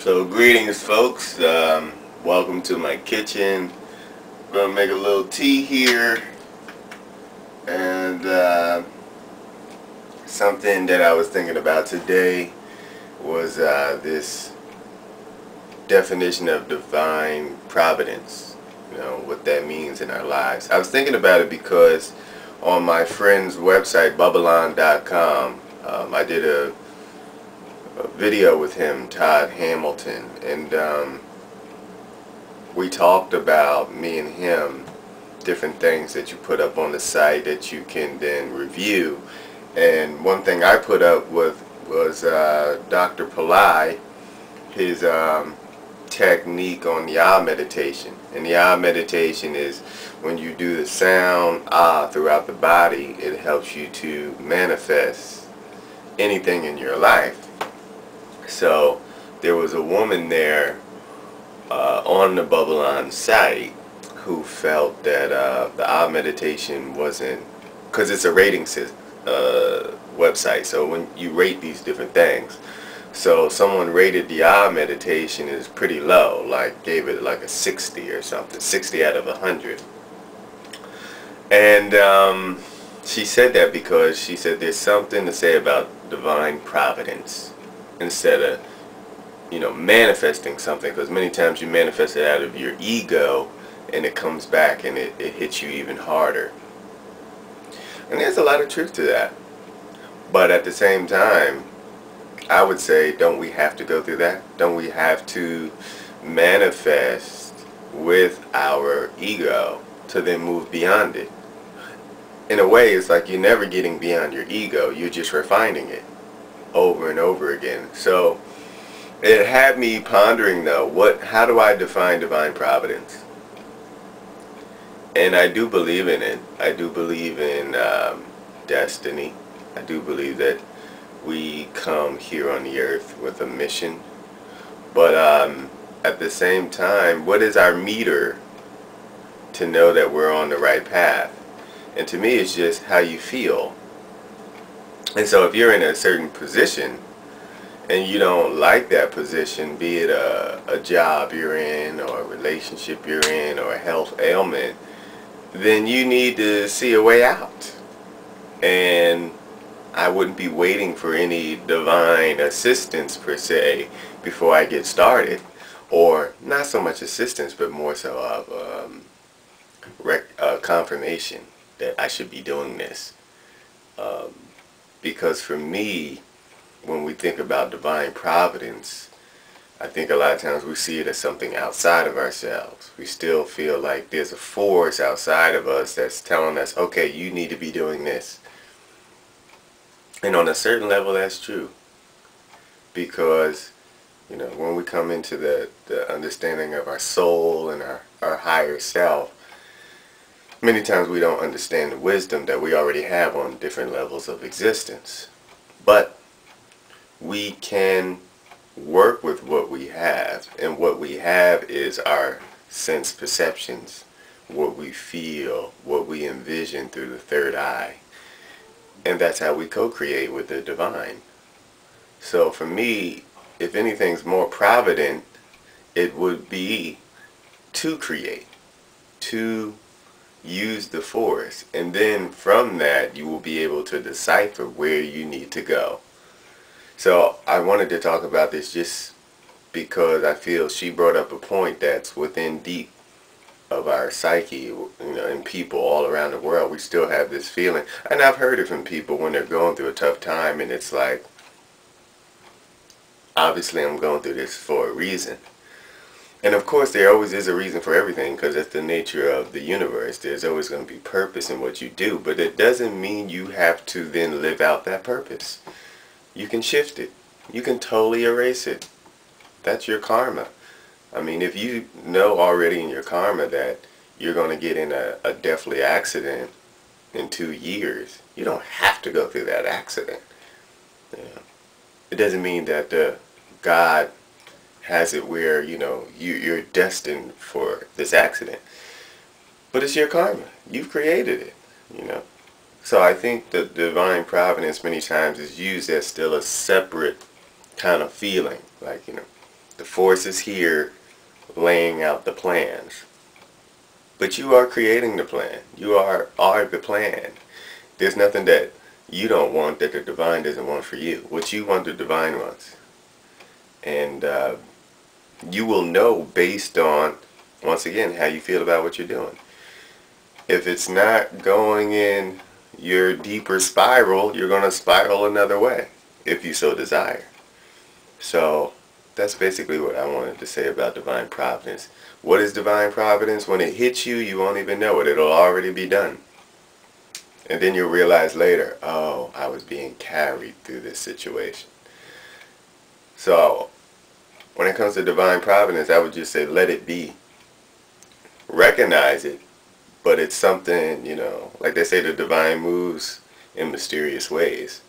So greetings folks, welcome to my kitchen. I'm going to make a little tea here, and something that I was thinking about today was this definition of divine providence, what that means in our lives. I was thinking about it because on my friend's website, Babylon.com, I did a video with him, Todd Hamilton, and we talked about, me and him, different things that you put up on the site that you can then review. And one thing I put up was Dr. Pillai, his technique on the eye meditation. And the eye meditation is when you do the sound ah throughout the body, it helps you to manifest anything in your life. So there was a woman there on the Babylon site who felt that the eye meditation wasn't, because it's a rating website, so when you rate these different things, so someone rated the eye meditation is pretty low, like gave it like a 60 or something, 60 out of 100. And she said that because she said there's something to say about divine providence instead of manifesting something, because many times you manifest it out of your ego and it comes back and it hits you even harder. And there's a lot of truth to that, but at the same time I would say, don't we have to go through that? Don't we have to manifest with our ego to then move beyond it? In a way, it's like you're never getting beyond your ego, you're just refining it over and over again. So it had me pondering though, how do I define divine providence? And I do believe in it. I do believe in destiny. I do believe that we come here on the earth with a mission. But at the same time, what is our meter to know that we're on the right path? And to me, it's just how you feel. And so if you're in a certain position and you don't like that position, be it a job you're in or a relationship you're in or a health ailment, then you need to see a way out. And I wouldn't be waiting for any divine assistance per se before I get started, or not so much assistance but more so of confirmation that I should be doing this. Because for me, when we think about divine providence, I think a lot of times we see it as something outside of ourselves. We still feel like there's a force outside of us that's telling us, okay, you need to be doing this. And on a certain level, that's true. Because, when we come into the understanding of our soul and our higher self, many times we don't understand the wisdom that we already have on different levels of existence. But we can work with what we have, and what we have is our sense perceptions, what we feel, what we envision through the third eye. And that's how we co-create with the divine. So for me, if anything's more provident, it would be to create, to use the force, and then from that you will be able to decipher where you need to go. So I wanted to talk about this just because I feel she brought up a point that's within deep of our psyche, and people all around the world. We still have this feeling, and I've heard it from people when they're going through a tough time, and it's like, obviously I'm going through this for a reason. And of course there always is a reason for everything, because that's the nature of the universe. There's always going to be purpose in what you do, but it doesn't mean you have to then live out that purpose. You can shift it. You can totally erase it. That's your karma. I mean, if you know already in your karma that you're going to get in a deathly accident in 2 years, you don't have to go through that accident. It doesn't mean that God has it where, you're destined for this accident. But it's your karma. You've created it, So I think the divine providence many times is used as still a separate kind of feeling. Like, The force is here laying out the plans. But you are creating the plan. You are the plan. There's nothing that you don't want that the divine doesn't want for you. What you want, the divine wants. And you will know based on, once again, how you feel about what you're doing. If it's not going in your deeper spiral, you're going to spiral another way, if you so desire. So that's basically what I wanted to say about divine providence. What is divine providence? When it hits you, you won't even know it. It'll already be done. And then you'll realize later, oh, I was being carried through this situation. So when it comes to divine providence, I would just say let it be. Recognize it, but it's something, like they say, the divine moves in mysterious ways.